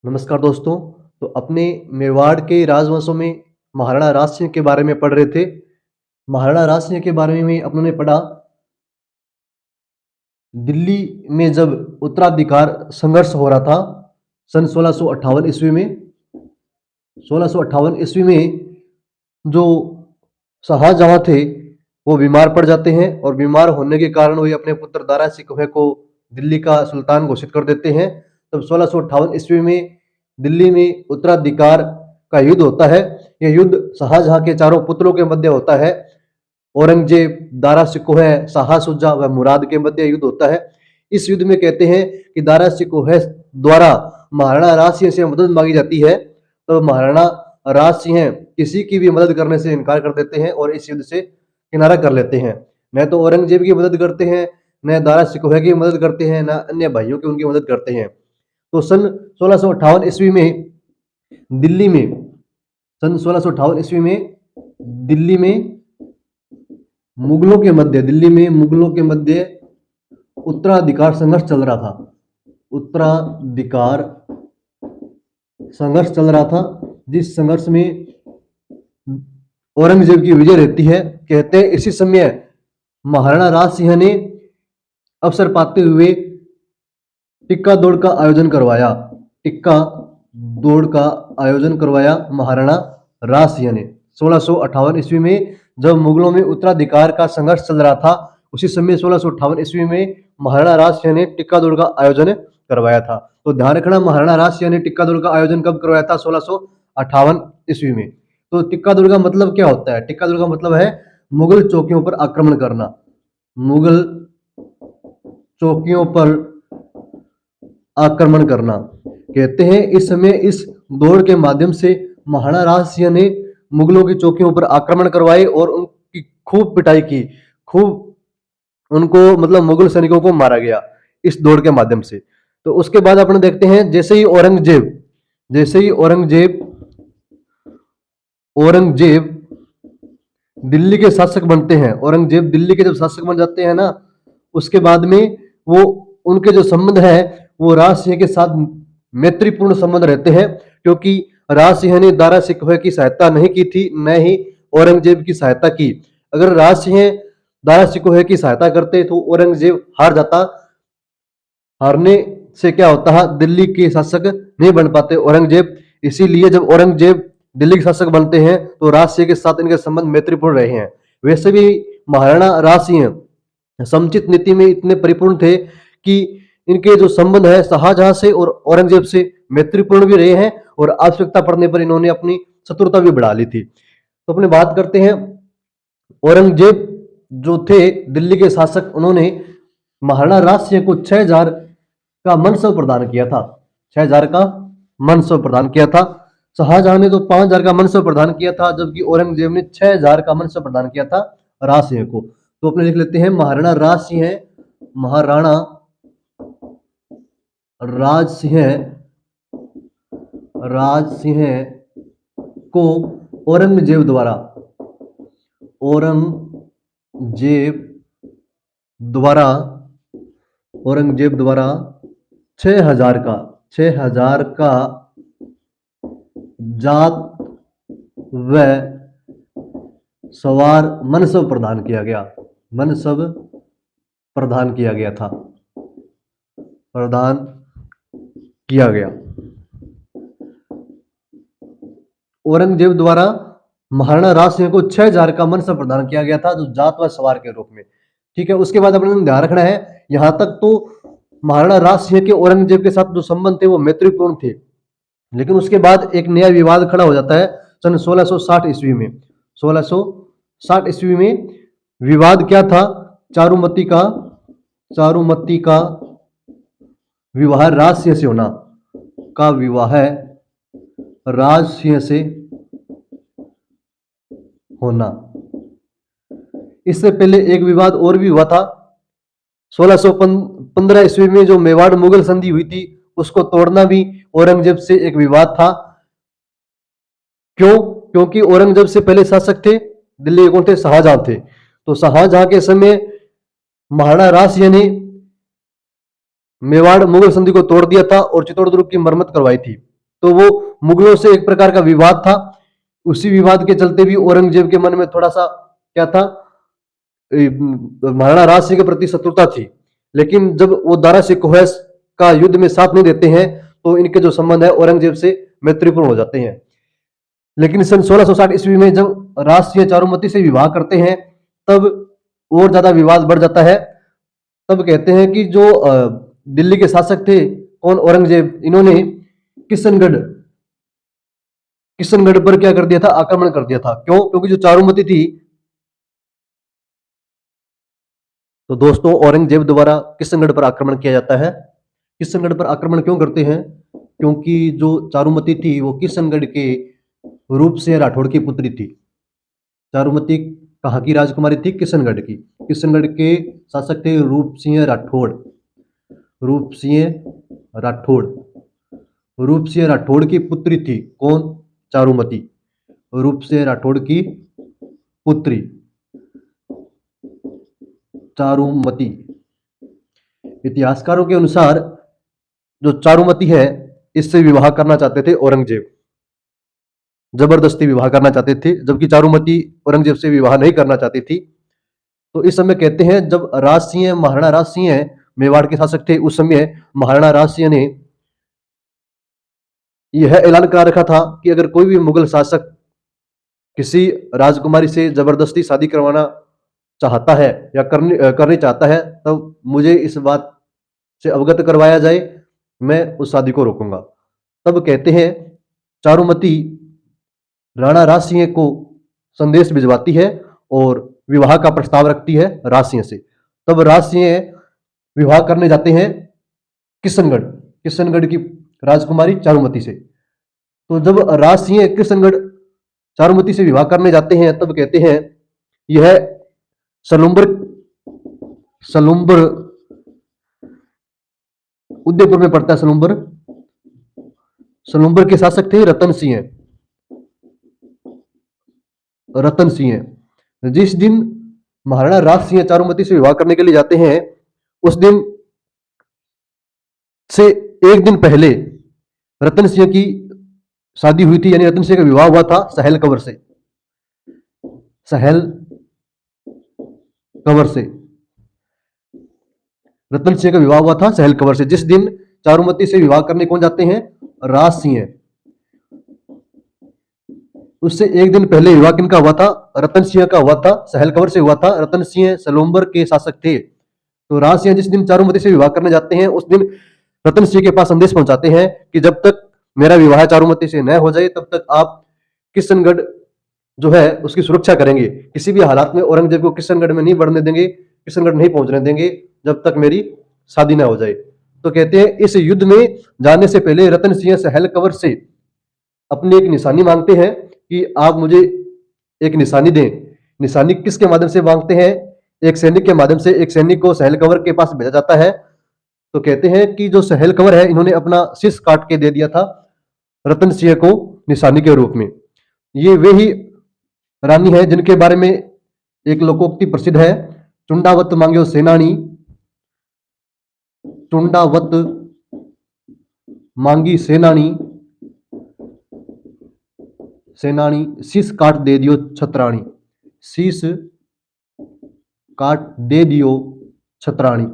नमस्कार दोस्तों। तो अपने मेवाड़ के राजवंशों में महाराणा राज सिंह के बारे में पढ़ रहे थे। महाराणा राज सिंह के बारे में अपने पढ़ा, दिल्ली में जब उत्तराधिकार संघर्ष हो रहा था सन 1658 ईस्वी में। 1658 ईस्वी में जो शाहजहां थे वो बीमार पड़ जाते हैं और बीमार होने के कारण वे अपने पुत्र दारा सिकोह को दिल्ली का सुल्तान घोषित कर देते हैं। तब 1658 ईस्वी में दिल्ली में उत्तराधिकार का युद्ध होता है। यह युद्ध शाहजहां के चारों पुत्रों के मध्य होता है। औरंगजेब, दारा सिकोह, शाह शुजा व मुराद के मध्य युद्ध होता है। इस युद्ध में कहते हैं कि दारा सिकोह द्वारा महाराणा राज सिंह से मदद मांगी जाती है, तो महाराणा राज सिंह किसी की भी मदद करने से इनकार कर देते हैं और इस युद्ध से किनारा कर लेते हैं। न तो औरंगजेब की मदद करते हैं, न दारा सिकोह की मदद करते हैं, न अन्य भाइयों की उनकी मदद करते हैं। तो सन 1658 ईस्वी में दिल्ली में सन 1658 ईस्वी में दिल्ली में दिल्ली में मुगलों के मध्य उत्तराधिकार संघर्ष चल रहा था। उत्तराधिकार संघर्ष चल रहा था, जिस संघर्ष में औरंगजेब की विजय रहती है। कहते हैं इसी समय महाराणा राज सिंह ने अवसर पाते हुए टिक्का दौड़ का आयोजन करवाया। टिक्का दौड़ का आयोजन करवाया महाराणा राज सिंह ने 1658 ईस्वी में, जब मुगलों में उत्तराधिकार का संघर्ष चल रहा था। उसी समय 1658 ईस्वी में महाराणा राज सिंह ने टिक्का दौड़ का आयोजन करवाया था। तो ध्यान रखना, महाराणा राज सिंह ने टिक्का दौड़ का आयोजन कब करवाया था? 1658 ईस्वी में। तो टिक्का दौड़ का मतलब क्या होता है? टिक्का दौड़ का मतलब है मुगल चौकियों पर आक्रमण करना। मुगल चौकियों पर आक्रमण करना। कहते हैं इस समय इस दौड़ के माध्यम से महाराणा राज सिंह ने मुगलों की चौकियों पर आक्रमण करवाए और उनकी खूब पिटाई की। खूब उनको मतलब मुगल सैनिकों को मारा गया इस दौड़ के माध्यम से। तो उसके बाद अपने देखते हैं, जैसे ही औरंगजेब दिल्ली के शासक बनते हैं। औरंगजेब दिल्ली के जब शासक बन जाते हैं ना, उसके बाद में वो उनके जो संबंध है वो राज सिंह के साथ मैत्रीपूर्ण संबंध रहते हैं, क्योंकि राज सिंह ने दारा सिकोह की सहायता नहीं की थी, न ही औरंगजेब की सहायता की। अगर राज सिंह दारा सिकोह की सहायता करते तो औरंगजेब हार जाता। हारने से क्या होता है, दिल्ली के शासक नहीं बन पाते औरंगजेब। इसीलिए जब औरंगजेब दिल्ली के शासक बनते हैं तो राज सिंह के साथ इनके संबंध मैत्रीपूर्ण रहे हैं। वैसे भी महाराणा राज सिंह समुचित नीति में इतने परिपूर्ण थे कि इनके जो संबंध है शाहजहां से और औरंगजेब से मैत्रीपूर्ण भी रहे हैं और आवश्यकता पड़ने पर इन्होंने अपनी शत्रुता भी बढ़ा ली थी। तो अपने बात करते हैं, औरंगजेब जो थे दिल्ली के शासक, उन्होंने महाराणा राज सिंह को 6000 का मनसब प्रदान किया था। 6000 का मनसब प्रदान किया था। शाहजहां ने तो 5000 का मनसब प्रदान किया था, जबकि औरंगजेब ने 6000 का मनसब प्रदान किया था राज सिंह को। तो अपने लिख लेते हैं, महाराणा राज सिंह को औरंगजेब द्वारा 6000 का जात व सवार मनसब प्रदान किया गया। औरंगजेब द्वारा महाराणा राज सिंह को 6000 का मनसब प्रदान किया गया था, जो जात व सवार के रूप में। ठीक है, उसके बाद अपने ध्यान रखना है, यहां तक तो महाराणा राज सिंह के औरंगजेब के साथ जो संबंध थे वो मैत्रीपूर्ण थे। लेकिन उसके बाद एक नया विवाद खड़ा हो जाता है सन 1660 ईस्वी में। 1660 ईस्वी में विवाद क्या था? चारुमती का विवाह राज सिंह से होना। इससे पहले एक विवाद और भी हुआ था 1615 ईस्वी में, जो मेवाड़ मुगल संधि हुई थी, उसको तोड़ना भी औरंगजेब से एक विवाद था। क्यों? क्योंकि औरंगजेब से पहले शासक थे दिल्ली के, कौन थे? शाहजहां थे। तो शाहजहां के समय महाराणा राज सिंह ने मेवाड़ मुगल संधि को तोड़ दिया था और चित्तौड़ दुर्ग की मरम्मत करवाई थी। तो वो मुगलों से एक प्रकार का विवाद था। उसी विवाद के चलते भी औरंगजेब के मन में थोड़ा सा क्या था, महाराणा राज सिंह के प्रति शत्रुता थी। लेकिन जब वो दारा सिकोह का युद्ध में साथ नहीं देते हैं तो इनके जो संबंध है औरंगजेब से मैत्रीपूर्ण हो जाते हैं। लेकिन सन 1660 ईस्वी में जब राज सिंह चारुमती से विवाह करते हैं तब और ज्यादा विवाद बढ़ जाता है। तब कहते हैं कि जो दिल्ली के शासक थे कौन, औरंगजेब, इन्होंने किशनगढ़ किशनगढ़ पर क्या कर दिया था, आक्रमण कर दिया था। क्यों? क्योंकि जो चारुमती थी, तो दोस्तों औरंगजेब द्वारा किशनगढ़ पर आक्रमण किया जाता है। किशनगढ़ पर आक्रमण क्यों करते हैं? क्योंकि जो चारुमती थी वो किशनगढ़ के रूप से राठौड़ की पुत्री थी। चारुमती कहाँ की राजकुमारी थी? किशनगढ़ की। किशनगढ़ के शासक थे रूप सिंह राठौड़। रूप सिंह राठौड़ रूप सिंह राठौड़ की पुत्री थी कौन? चारुमती। रूप सिंह राठौड़ की पुत्री चारुमती। इतिहासकारों के अनुसार जो चारुमती है इससे विवाह करना चाहते थे औरंगजेब, जबरदस्ती विवाह करना चाहते थे, जबकि चारुमती औरंगजेब से विवाह नहीं करना चाहती थी। तो इस समय कहते हैं जब राज सिंह, महाराणा राज सिंह मेवाड़ के शासक थे, उस समय महाराणा राज सिंह ने यह ऐलान करा रखा था कि अगर कोई भी मुगल शासक किसी राजकुमारी से जबरदस्ती शादी करवाना चाहता है या करनी चाहता है तब तो मुझे इस बात से अवगत करवाया जाए, मैं उस शादी को रोकूंगा। तब कहते हैं चारुमती राणा राज सिंह को संदेश भिजवाती है और विवाह का प्रस्ताव रखती है राज सिंह से। तब राज सिंह विवाह करने जाते हैं किशनगढ़ किशनगढ़ की राजकुमारी चारुमती से। तो जब राज सिंह किशनगढ़ चारुमती से विवाह करने जाते हैं तब कहते हैं यह सलुम्बर सलुम्बर उदयपुर में पड़ता है। सलुम्बर सलुम्बर के शासक थे रतन सिंह। रतन सिंह जिस दिन महाराणा राज सिंह चारुमती से विवाह करने के लिए जाते हैं उस दिन से एक दिन पहले रतन सिंह की शादी हुई थी, यानी रतन सिंह का विवाह हुआ था सहल कंवर से। सहल कंवर से रतन सिंह का विवाह हुआ था सहल कंवर से। जिस दिन चारुमती से विवाह करने कौन जाते हैं? राज सिंह। उससे एक दिन पहले विवाह किनका हुआ था? रतन सिंह का हुआ था, सहल कंवर से हुआ था। रतन सिंह सलोम्बर के शासक थे। तो राज सिंह जिस दिन चारुमती से विवाह करने जाते हैं उस दिन रतन सिंह के पास संदेश पहुंचाते हैं कि जब तक मेरा विवाह चारुमती से न हो जाए तब तक आप किशनगढ़ जो है उसकी सुरक्षा करेंगे। किसी भी हालात में औरंगजेब को किशनगढ़ में नहीं बढ़ने देंगे, किशनगढ़ नहीं पहुंचने देंगे जब तक मेरी शादी न हो जाए। तो कहते हैं इस युद्ध में जाने से पहले रतन सिंह सहल कंवर से अपनी एक निशानी मांगते हैं कि आप मुझे एक निशानी दें। निशानी किसके माध्यम से मांगते हैं? एक सैनिक के माध्यम से। एक सैनिक को सहल कंवर के पास भेजा जाता है। तो कहते हैं कि जो सहल कंवर है इन्होंने अपना शीश काट के दे दिया था रतन सिंह को निशानी के रूप में। ये वे ही रानी है जिनके बारे में एक लोकोक्ति प्रसिद्ध है, चुंडावत मांग्यो सेनानी, चुंडावत मांगी सेनानी, सेनानी शीश काट दे दियो छतरानी। शीश काट दे दियो छतरानी।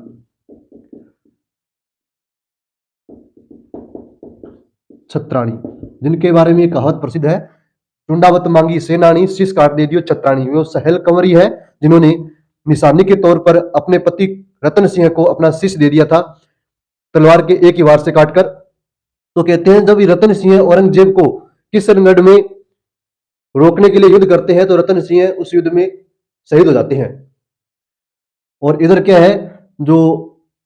छतरानी जिनके बारे में ये कहावत प्रसिद्ध है, चुंडावत मांगी सेनानी, शीश काट दे दियो छतरानी। वो सहल कंवरी है जिन्होंने निशानी के तौर पर अपने पति रतन सिंह को अपना शीश दे दिया था तलवार के एक ही वार से काटकर। तो कहते हैं जब रतन सिंह औरंगजेब को किशनगढ़ में रोकने के लिए युद्ध करते हैं तो रतन सिंह उस युद्ध में शहीद हो जाते हैं। और इधर क्या है, जो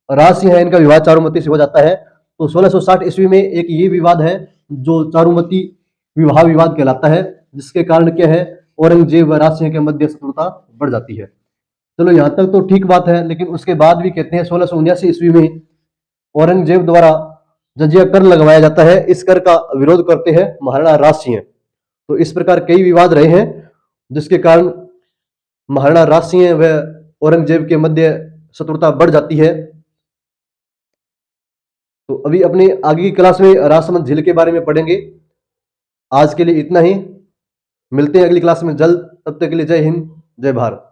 राज सिंह है इनका विवाह चारुमती से हो जाता है। तो 1660 ईस्वी में एक ये विवाद है जो चारुमती विवाह विवाद कहलाता है, जिसके कारण क्या है औरंगजेब व राज सिंह के मध्य शत्रुता बढ़ जाती है। चलो यहां तक तो ठीक बात है, लेकिन उसके बाद भी कहते हैं 1679 ईस्वी में औरंगजेब द्वारा जजिया कर लगवाया जाता है। इस कर का विरोध करते हैं महाराणा राज सिंह। तो इस प्रकार कई विवाद रहे हैं जिसके कारण महाराणा राज सिंह व औरंगजेब के मध्य शत्रुता बढ़ जाती है। तो अभी अपनी आगे की क्लास में राजसमंद झील के बारे में पढ़ेंगे। आज के लिए इतना ही, मिलते हैं अगली क्लास में जल्द। तब तक के लिए जय हिंद, जय भारत।